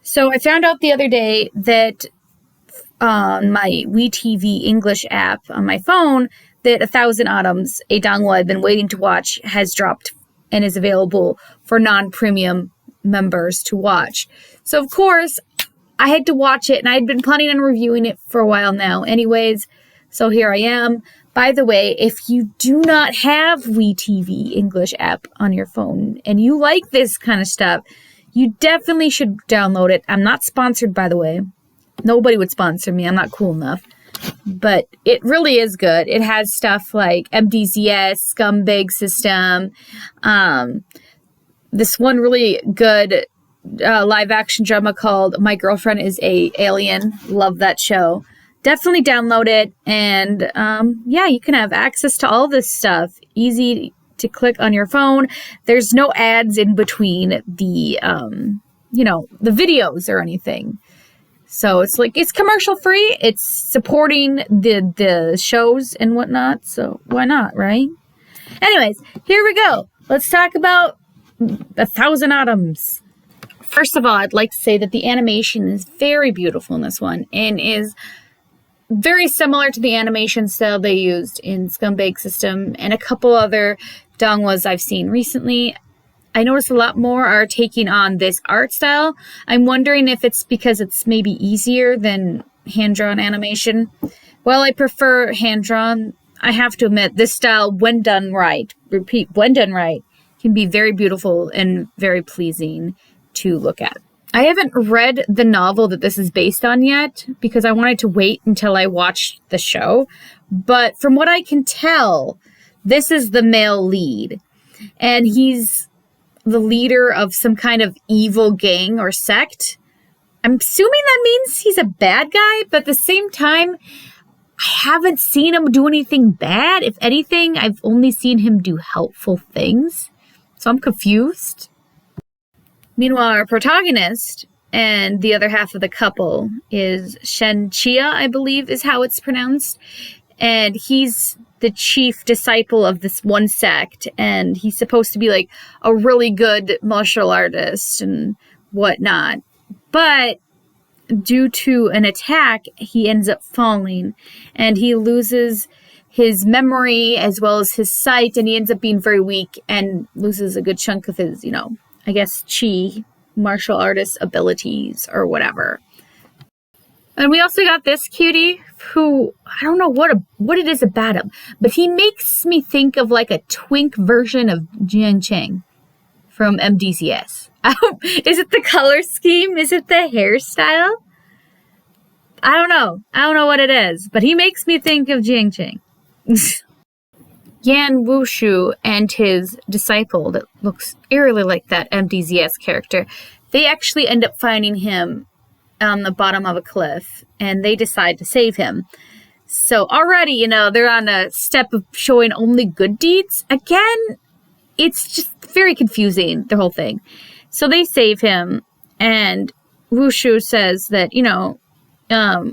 So I found out the other day that on my WeTV English app on my phone that 1,000 Autumns, a dongwa I've been waiting to watch, has dropped and is available for non-premium members to watch. So of course, I had to watch it, and I had been planning on reviewing it for a while now anyways. So here I am. By the way, if you do not have WeTV English app on your phone and you like this kind of stuff, you definitely should download it. I'm not sponsored, by the way. Nobody would sponsor me. I'm not cool enough. But it really is good. It has stuff like MDZS, Scumbag System, this one really good live action drama called My Girlfriend is a Alien. Love that show. Definitely download it. And yeah, you can have access to all this stuff. Easy to click on your phone. There's no ads in between the videos or anything. So it's commercial free. It's supporting the shows and whatnot. So why not, right? Anyways, here we go. Let's talk about 1,000 Autumns. First of all, I'd like to say that the animation is very beautiful in this one and is very similar to the animation style they used in Scumbag System and a couple other dongwas I've seen recently. I noticed a lot more are taking on this art style. I'm wondering if it's because it's maybe easier than hand-drawn animation. While I prefer hand-drawn, I have to admit this style, when done right, when done right, can be very beautiful and very pleasing to look at. I haven't read the novel that this is based on yet because I wanted to wait until I watched the show. But from what I can tell, this is the male lead. And he's the leader of some kind of evil gang or sect. I'm assuming that means he's a bad guy, but at the same time, I haven't seen him do anything bad. If anything, I've only seen him do helpful things. So I'm confused. Meanwhile, our protagonist and the other half of the couple is Shen Chia, I believe is how it's pronounced. And he's the chief disciple of this one sect. And he's supposed to be like a really good martial artist and whatnot. But due to an attack, he ends up falling. And he loses his memory as well as his sight. And he ends up being very weak and loses a good chunk of his, I guess, chi, martial artist abilities or whatever. And we also got this cutie who, I don't know what it is about him, but he makes me think of like a twink version of Jiang Cheng from MDZS. Is it the color scheme? Is it the hairstyle? I don't know. I don't know what it is, but he makes me think of Jiang Cheng. Yan Wushu and his disciple that looks eerily like that MDZS character, they actually end up finding him on the bottom of a cliff, and they decide to save him. So already, they're on a step of showing only good deeds. Again, it's just very confusing, the whole thing. So they save him, and Wushu says that,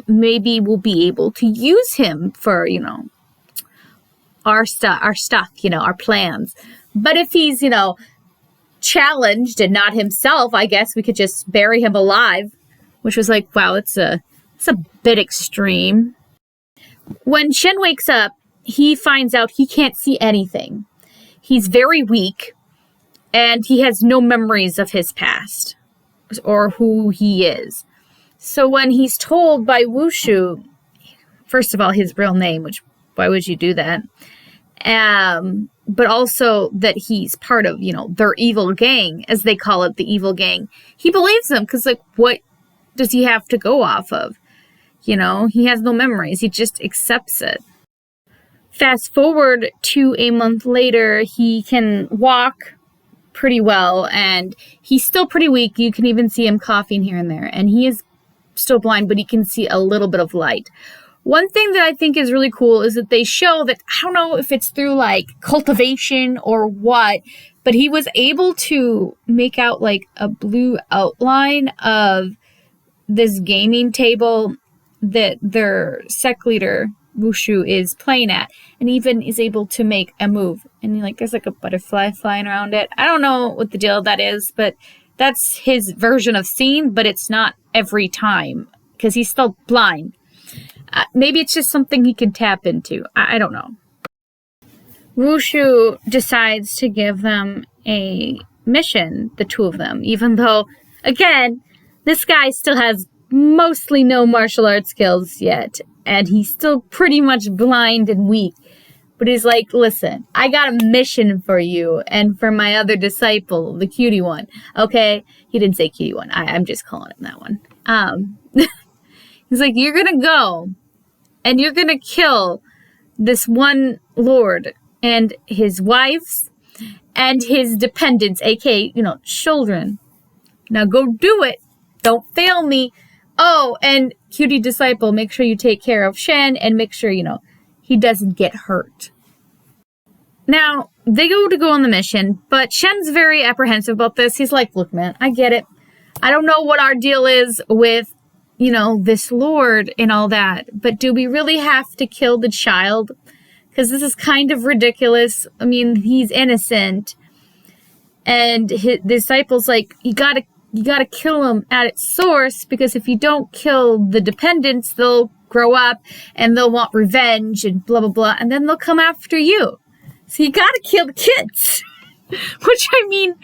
maybe we'll be able to use him for, our stuff, our plans. But if he's, challenged and not himself, I guess we could just bury him alive, which was like, wow, it's a bit extreme. When Shen wakes up, he finds out he can't see anything. He's very weak, and he has no memories of his past or who he is. So when he's told by Wushu, first of all, his real name, which why would you do that? But also that he's part of, their evil gang, as they call it, the evil gang. He believes them because, what does he have to go off of? He has no memories. He just accepts it. Fast forward to a month later, he can walk pretty well, and he's still pretty weak. You can even see him coughing here and there, and he is still blind, but he can see a little bit of light. One thing that I think is really cool is that they show that, I don't know if it's through cultivation or what, but he was able to make out a blue outline of this gaming table that their sect leader, Wushu, is playing at, and even is able to make a move. And there's a butterfly flying around it. I don't know what the deal of that is, but That's his version of seeing, but it's not every time because he's still blind. Maybe it's just something he can tap into. I don't know. Wushu decides to give them a mission, the two of them, even though, again, this guy still has mostly no martial arts skills yet, and he's still pretty much blind and weak. But he's like, listen, I got a mission for you and for my other disciple, the cutie one. Okay? He didn't say cutie one. I'm just calling him that one. He's like, you're going to go and you're going to kill this one lord and his wives and his dependents, aka, children. Now go do it. Don't fail me. Oh, and cutie disciple, make sure you take care of Shen and make sure, he doesn't get hurt. Now, they go on the mission, but Shen's very apprehensive about this. He's like, look, man, I get it. I don't know what our deal is with, this lord and all that, but do we really have to kill the child? Because this is kind of ridiculous. I mean, he's innocent. And his disciples like, you gotta kill him at its source, because if you don't kill the dependents, they'll grow up and they'll want revenge and blah, blah, blah. And then they'll come after you. So you gotta kill the kids. Which, I mean,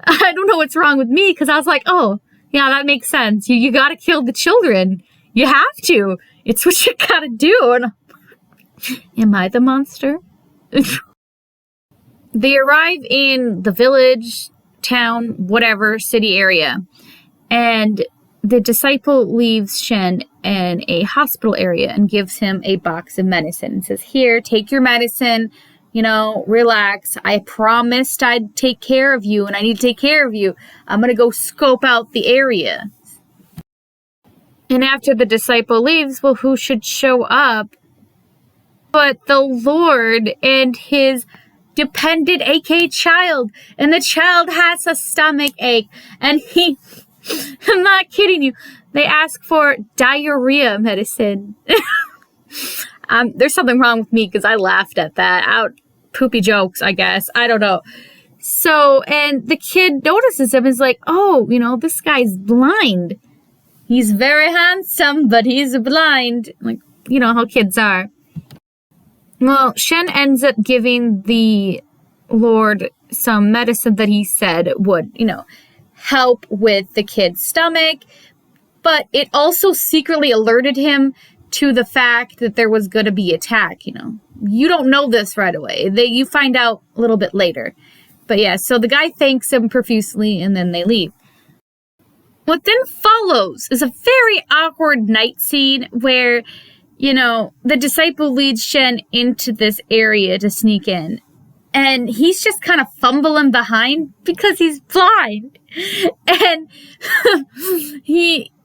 I don't know what's wrong with me, because I was like, oh, yeah, that makes sense. You gotta kill the children. You have to. It's what you gotta do. And am I the monster? They arrive in the village, town, whatever, city area. And the disciple leaves Shen in a hospital area and gives him a box of medicine and says, here, take your medicine, relax. I promised I'd take care of you, and I need to take care of you. I'm going to go scope out the area. And after the disciple leaves, well, who should show up but the Lord and his dependent, aka child? And the child has a stomach ache, and I'm not kidding you, they ask for diarrhea medicine. There's something wrong with me because I laughed at that. Poopy jokes, I guess. I don't know. So, and the kid notices him and is like, oh, this guy's blind. He's very handsome, but he's blind. Like, how kids are. Well, Shen ends up giving the Lord some medicine that he said would, help with the kid's stomach. But it also secretly alerted him to the fact that there was going to be attack, You don't know this right away. You find out a little bit later. But yeah, so the guy thanks him profusely and then they leave. What then follows is a very awkward night scene where, the disciple leads Shen into this area to sneak in. And he's just kind of fumbling behind because he's blind. And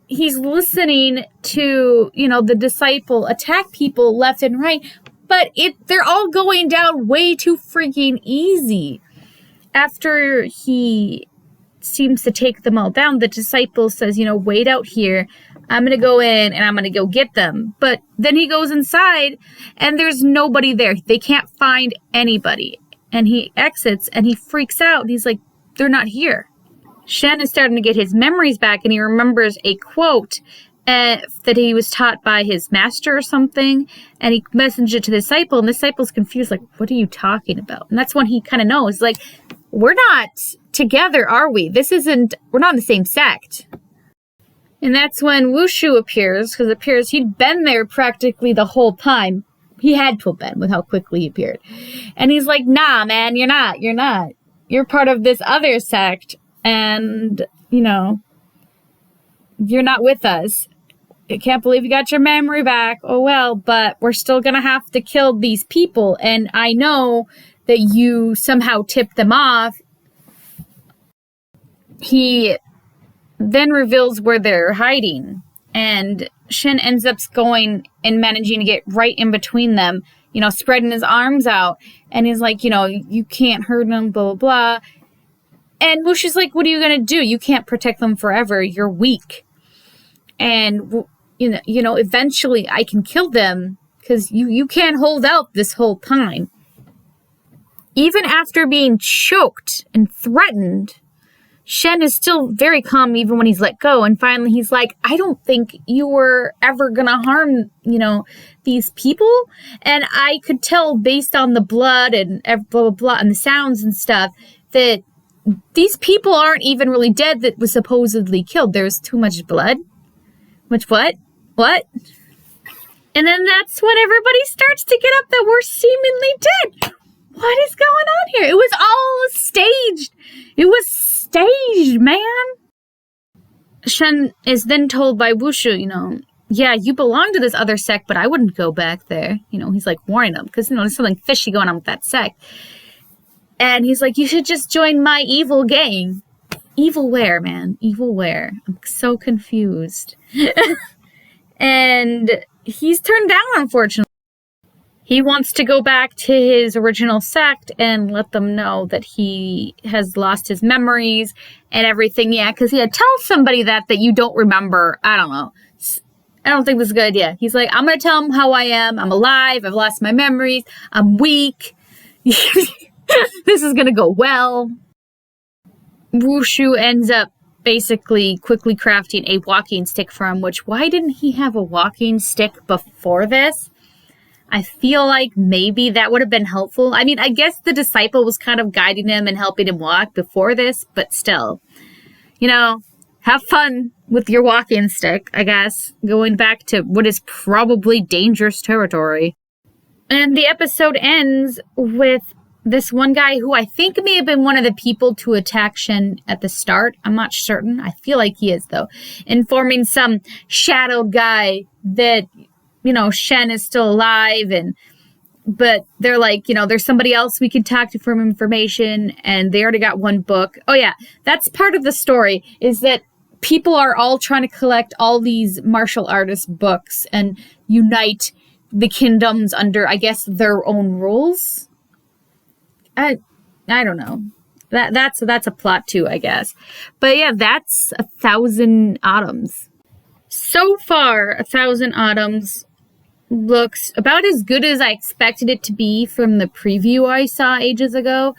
he's listening to, the disciple attack people left and right, but they're all going down way too freaking easy. After he seems to take them all down, the disciple says, wait out here. I'm going to go in and I'm going to go get them. But then he goes inside and there's nobody there. They can't find anybody. And he exits and he freaks out. And he's like, they're not here. Shen is starting to get his memories back, and he remembers a quote that he was taught by his master or something, and he messaged it to the disciple, and the disciple's confused, like, what are you talking about? And that's when he kind of knows, like, we're not together, are we? We're not in the same sect. And that's when Wushu appears, because it appears he'd been there practically the whole time. He had to have been with how quickly he appeared. And he's like, nah, man, you're not. You're part of this other sect. And, you're not with us. I can't believe you got your memory back. Oh, well, but we're still going to have to kill these people. And I know that you somehow tipped them off. He then reveals where they're hiding. And Shen ends up going and managing to get right in between them, spreading his arms out. And he's like, you can't hurt them, blah, blah, blah. And Wushu's like, what are you going to do? You can't protect them forever. You're weak. And, eventually I can kill them because you can't hold out this whole time. Even after being choked and threatened, Shen is still very calm even when he's let go. And finally he's like, I don't think you were ever going to harm, these people. And I could tell based on the blood and blah, blah, blah, and the sounds and stuff that these people aren't even really dead that was supposedly killed. There's too much blood. Which what? What? And then that's when everybody starts to get up that we're seemingly dead. What is going on here? It was all staged. It was staged, man. Shen is then told by Wushu, yeah, you belong to this other sect, but I wouldn't go back there. He's like warning him because, there's something fishy going on with that sect. And he's like, you should just join my evil gang. Evil where, man? Evil where? I'm so confused. And he's turned down, unfortunately. He wants to go back to his original sect and let them know that he has lost his memories and everything. Yeah, because tell somebody that you don't remember. I don't know. I don't think this is a good idea. He's like, I'm going to tell them how I am. I'm alive. I've lost my memories. I'm weak. This is going to go well. Wushu ends up basically quickly crafting a walking stick for him, which why didn't he have a walking stick before this? I feel like maybe that would have been helpful. I mean, I guess the disciple was kind of guiding him and helping him walk before this, but still, have fun with your walking stick, I guess, going back to what is probably dangerous territory. And the episode ends with this one guy who I think may have been one of the people to attack Shen at the start. I'm not certain. I feel like he is, though. Informing some shadowed guy that, Shen is still alive. But they're like, there's somebody else we can talk to for information. And they already got one book. Oh, yeah. That's part of the story is that people are all trying to collect all these martial artist books and unite the kingdoms under, I guess, their own rules. I don't know. That's a plot too, I guess. But yeah, that's 1,000 Autumns. So far, 1,000 Autumns looks about as good as I expected it to be from the preview I saw ages ago.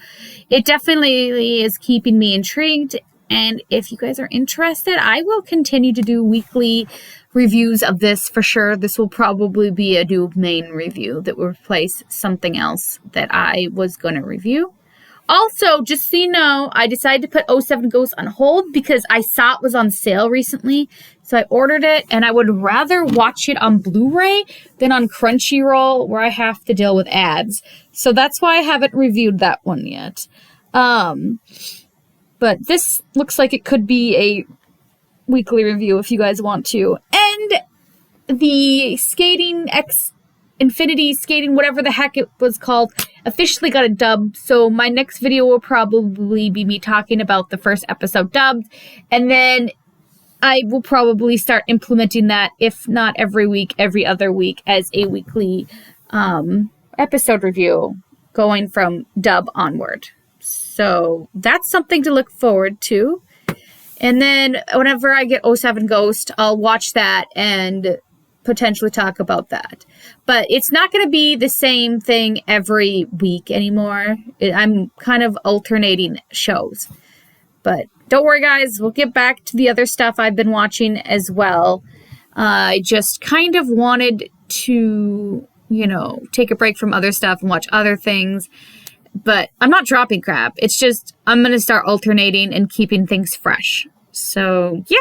It definitely is keeping me intrigued. And if you guys are interested, I will continue to do weekly reviews of this for sure. This will probably be a new main review that will replace something else that I was going to review. Also, just so you know, I decided to put 07 Ghosts on hold because I saw it was on sale recently. So I ordered it, and I would rather watch it on Blu-ray than on Crunchyroll where I have to deal with ads. So that's why I haven't reviewed that one yet. But this looks like it could be a weekly review if you guys want to. And the Infinity Skating, whatever the heck it was called, officially got a dub. So my next video will probably be me talking about the first episode dubbed. And then I will probably start implementing that, if not every week, every other week, as a weekly episode review going from dub onward. So that's something to look forward to. And then whenever I get 07 Ghost, I'll watch that and potentially talk about that. But it's not going to be the same thing every week anymore. I'm kind of alternating shows. But don't worry, guys. We'll get back to the other stuff I've been watching as well. I just kind of wanted to, take a break from other stuff and watch other things. But I'm not dropping crap. It's just I'm going to start alternating and keeping things fresh. So, yeah.